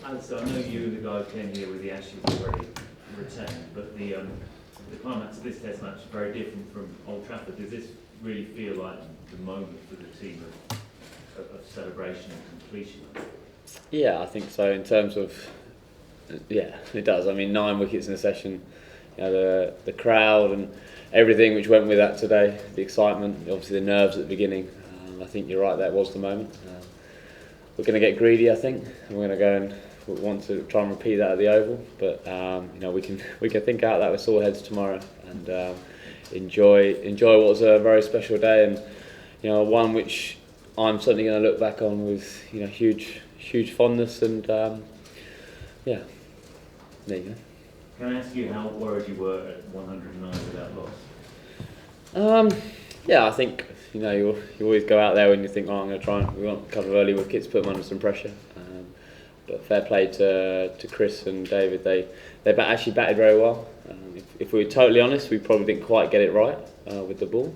Alastair, I know you and the guys came here with the Ashes already retained, but the climax of this Test match is very different from Old Trafford. Does this really feel like the moment for the team of celebration and completion? Yeah, I think so. In terms of, yeah, it does. I mean, 9 wickets in a session. You know, the crowd and everything which went with that today. The excitement, obviously the nerves at the beginning. I think you're right. That was the moment. We're going to get greedy, I think, and we're going to go and we want to try and repeat that at the Oval. But you know, we can think out that with sore heads tomorrow and enjoy what was a very special day, and you know, one which I'm certainly going to look back on with, you know, huge fondness, and yeah, there you go. Can I ask you how worried you were at 109 with that loss? Yeah, I think, you know, you always go out there when you think, oh, I'm going to try and we want a couple of early wickets, put them under some pressure. But fair play to Chris and David. They actually batted very well. If we were totally honest, we probably didn't quite get it right with the ball.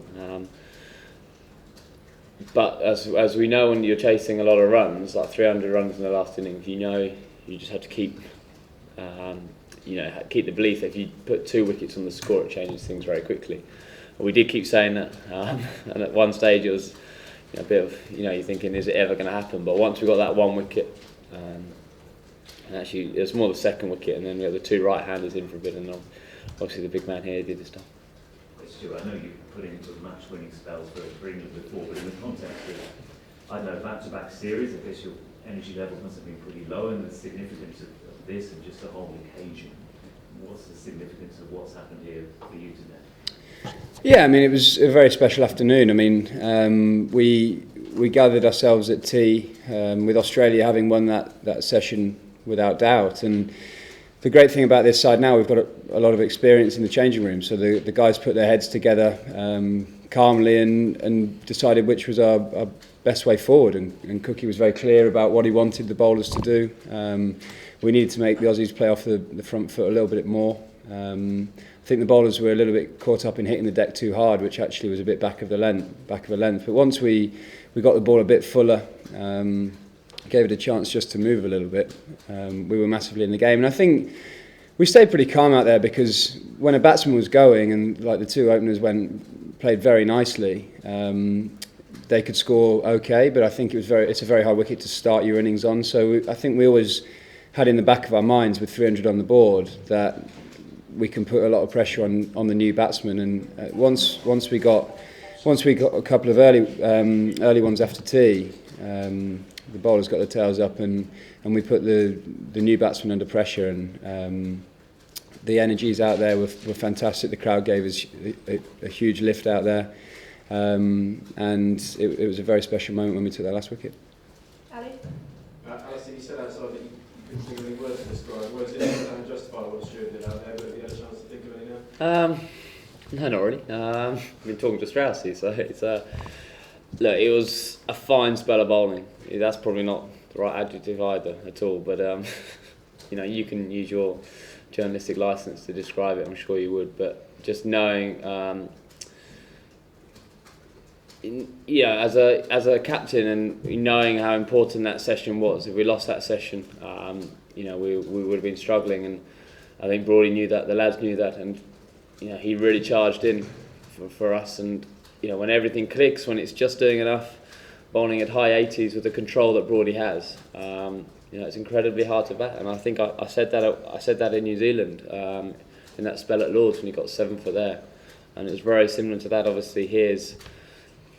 But as we know, when you're chasing a lot of runs, like 300 runs in the last innings, you know you just have to keep the belief that if you put 2 wickets on the score, it changes things very quickly. We did keep saying that, and at one stage it was, you know, a bit of, you know, you're thinking, is it ever going to happen? But once we got that 1 wicket, and actually it was more the 2nd wicket, and then we had the 2 right-handers in for a bit, and obviously the big man here did his stuff. Stuart, I know you've put into match-winning spells for England before, but in the context of, I don't know, back-to-back series, I guess your energy level must have been pretty low, and the significance of this and just the whole occasion. What's the significance of what's happened here for you today? Yeah, I mean, it was a very special afternoon. I mean, we gathered ourselves at tea with Australia having won that session without doubt, and the great thing about this side now, we've got a lot of experience in the changing room, so the guys put their heads together calmly and decided which was our best way forward, and Cookie was very clear about what he wanted the bowlers to do. We needed to make the Aussies play off the front foot a little bit more. I think the bowlers were a little bit caught up in hitting the deck too hard, which actually was a bit back of a length. But once we got the ball a bit fuller, gave it a chance just to move a little bit, we were massively in the game. And I think we stayed pretty calm out there, because when a batsman was going, and like the 2 openers played very nicely, they could score okay, but I think it's a very hard wicket to start your innings on. So I think we always had in the back of our minds, with 300 on the board, that we can put a lot of pressure on the new batsmen. And once we got a couple of early ones after tea, the bowlers got their tails up, and we put the new batsmen under pressure, and the energies out there were fantastic. The crowd gave us a huge lift out there, and it was a very special moment when we took that last wicket. Ali? Alastair, you said outside that you couldn't think of any words to describe. Was it unjustified what Stuart did out there, but have you had a chance to think of any now? No, not really. I've been talking to Straussy, so it's look, it was a fine spell of bowling. That's probably not the right adjective either at all, but you know, you can use your journalistic license to describe it, I'm sure you would, but just knowing, as a captain, and knowing how important that session was, if we lost that session, you know, we would have been struggling, and I think Broadie knew that, the lads knew that, and you know, he really charged in for us. And you know, when everything clicks, when it's just doing enough, bowling at high 80s with the control that Broadie has, you know, it's incredibly hard to bat. And I think I said that in New Zealand in that spell at Lords when he got 7 for there, and it was very similar to that. Obviously, his,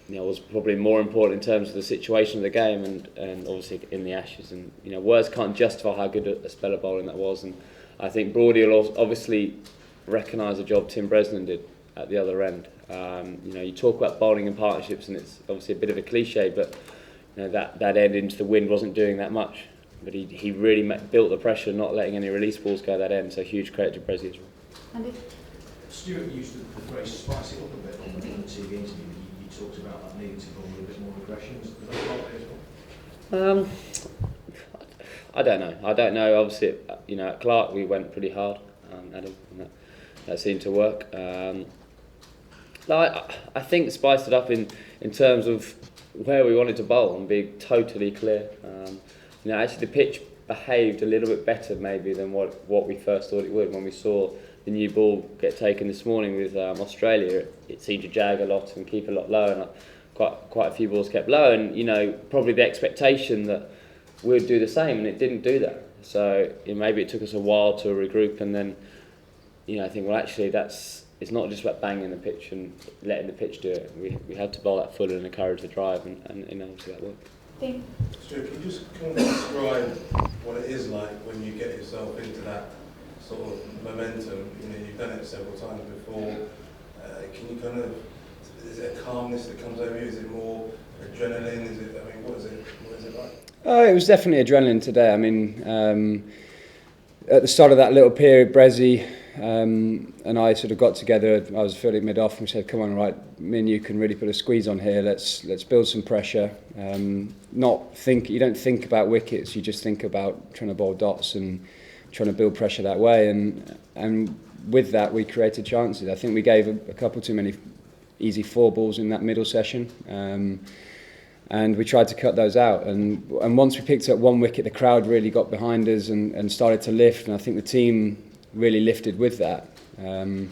you know, was probably more important in terms of the situation of the game, and obviously in the Ashes. And you know, words can't justify how good a spell of bowling that was. And I think Broadie will obviously recognise the job Tim Bresnan did at the other end. You know, you talk about bowling in partnerships, and it's obviously a bit of a cliche, but you know, that end into the wind wasn't doing that much. But he really built the pressure, not letting any release balls go that end. So huge credit to Brezzy as well. Andy? Stuart used the phrase "spice it up" a bit on the TV interview. You talked about that needing to go with a bit more aggression. Is that part of it as well? I don't know. Obviously, you know, at Clark we went pretty hard at him, and that seemed to work. I think spiced it up in terms of where we wanted to bowl and be totally clear. You know, actually the pitch behaved a little bit better maybe than what we first thought it would. When we saw the new ball get taken this morning with Australia, it seemed to jag a lot and keep a lot low, and quite a few balls kept low, and probably the expectation that we'd do the same, and it didn't do that. So maybe it took us a while to regroup, and then I think, well, actually it's not just about banging the pitch and letting the pitch do it. We had to bowl that full and encourage the drive, and obviously that worked. Stuart, can you just kind of describe what it is like when you get yourself into that sort of momentum? You've done it several times before. Can you kind of, is it a calmness that comes over you? Is it more adrenaline? What is it like? It was definitely adrenaline today. At the start of that little period, Brezzy and I sort of got together. I was fielding mid-off, and we said, "Come on, right, me and you can really put a squeeze on here. Let's build some pressure. You don't think about wickets. You just think about trying to bowl dots and trying to build pressure that way. And with that, we created chances. I think we gave a couple too many easy 4 balls in that middle session. And we tried to cut those out. And once we picked up 1 wicket, the crowd really got behind us and started to lift. And I think the team really lifted with that. And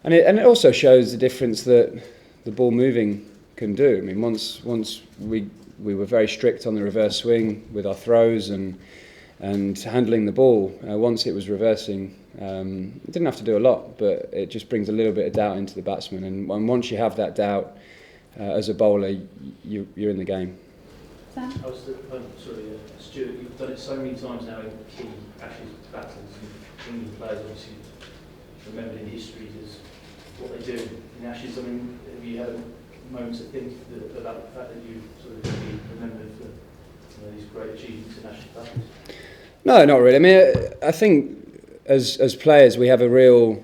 it also shows the difference that the ball moving can do. Once we were very strict on the reverse swing with our throws and handling the ball. Once it was reversing, it didn't have to do a lot, but it just brings a little bit of doubt into the batsman. And once you have that doubt, as a bowler, you're in the game. Sam? Stuart, you've done it so many times now in key Ashes battles, and England players obviously remembered in history as what they do in Ashes. Have you had a moment to think about the fact that you sort of be remembered for these great achievements in Ashes battles? No, not really. I think as players we have a real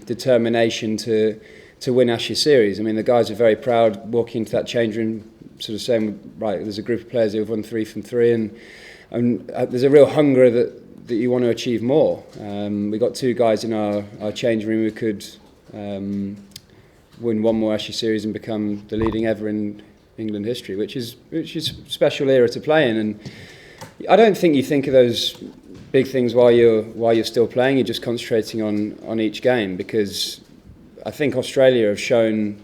determination to win Ashes series. The guys are very proud walking into that change room, sort of saying, right, there's a group of players who have won 3 from 3, and there's a real hunger that you want to achieve more. We got 2 guys in our change room who could win 1 more Ashes series and become the leading ever in England history, which is a special era to play in. And I don't think you think of those big things while you're still playing. You're just concentrating on each game, because I think Australia have shown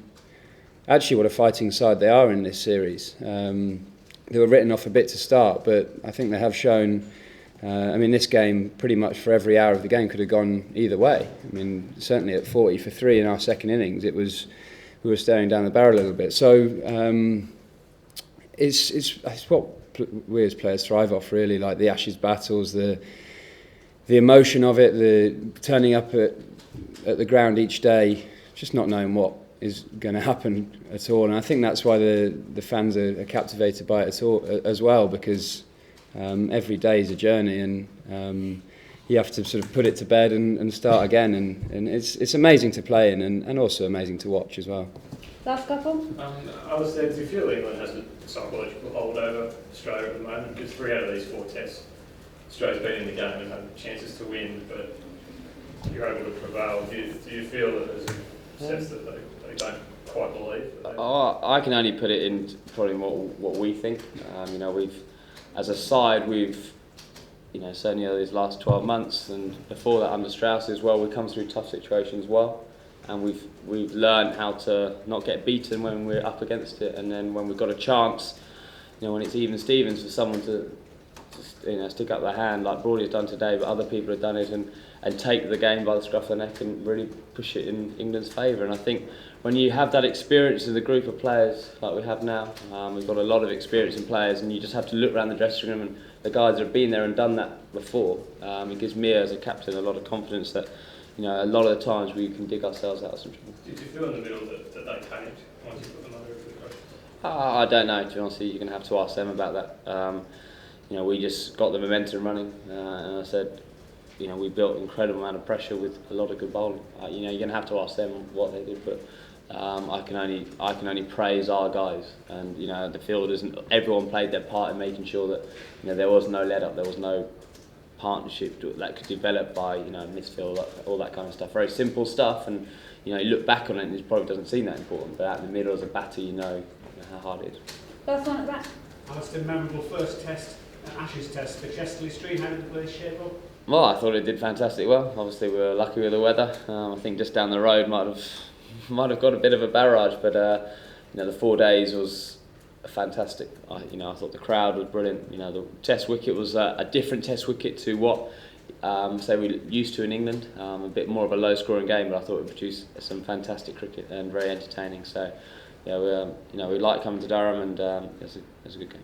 actually what a fighting side they are in this series. They were written off a bit to start, but I think they have shown. This game, pretty much for every hour of the game, could have gone either way. Certainly at 40 for 3 in our second innings, we were staring down the barrel a little bit. So it's what we as players thrive off, really, like the Ashes battles, the emotion of it, the turning up at the ground each day, just not knowing what is going to happen at all. And I think that's why the fans are captivated by it as well, because every day is a journey, and you have to sort of put it to bed and start again, and it's amazing to play in, and also amazing to watch as well. Last couple? Alastair, do you feel England has a psychological hold over Australia at the moment? Because 3 out of these 4 tests, Australia's been in the game and had chances to win, but you're able to prevail. Do you feel that there's a sense that they don't quite believe? I can only put it in probably what we think. We've, as a side, we've certainly over these last 12 months, and before that under Strauss as well, we come through tough situations as well, and we've learned how to not get beaten when we're up against it, and then when we've got a chance, when it's even Stevens, for someone to stick up their hand like Broad has done today, but other people have done it, and take the game by the scruff of the neck and really push it in England's favour. And I think when you have that experience with a group of players like we have now, we've got a lot of experience in players, and you just have to look around the dressing room, and the guys that have been there and done that before, it gives me as a captain a lot of confidence that a lot of the times we can dig ourselves out of some trouble. Did you feel in the middle that they panicked once you put them under pressure? I don't know, to be honest. You're going to have to ask them about that. We just got the momentum running, and I said, we built an incredible amount of pressure with a lot of good bowling. You're going to have to ask them what they did, but I can only praise our guys, and the fielders, and everyone played their part in making sure that there was no let up, there was no partnership that could develop by misfield, all that kind of stuff. Very simple stuff, and you look back on it and it probably doesn't seem that important, but out in the middle as a batter, you know how hard it is. First one at the back. Alastair, memorable first test Ashes Test for Chesterley Street. How did the place shape up? Well, I thought it did fantastically well. Obviously, we were lucky with the weather. I think just down the road might have got a bit of a barrage, but the 4 days was fantastic. I thought the crowd was brilliant. The Test wicket was a different Test wicket to what say we're used to in England. A bit more of a low-scoring game, but I thought it produced some fantastic cricket and very entertaining. So, we like coming to Durham, and it was a good game.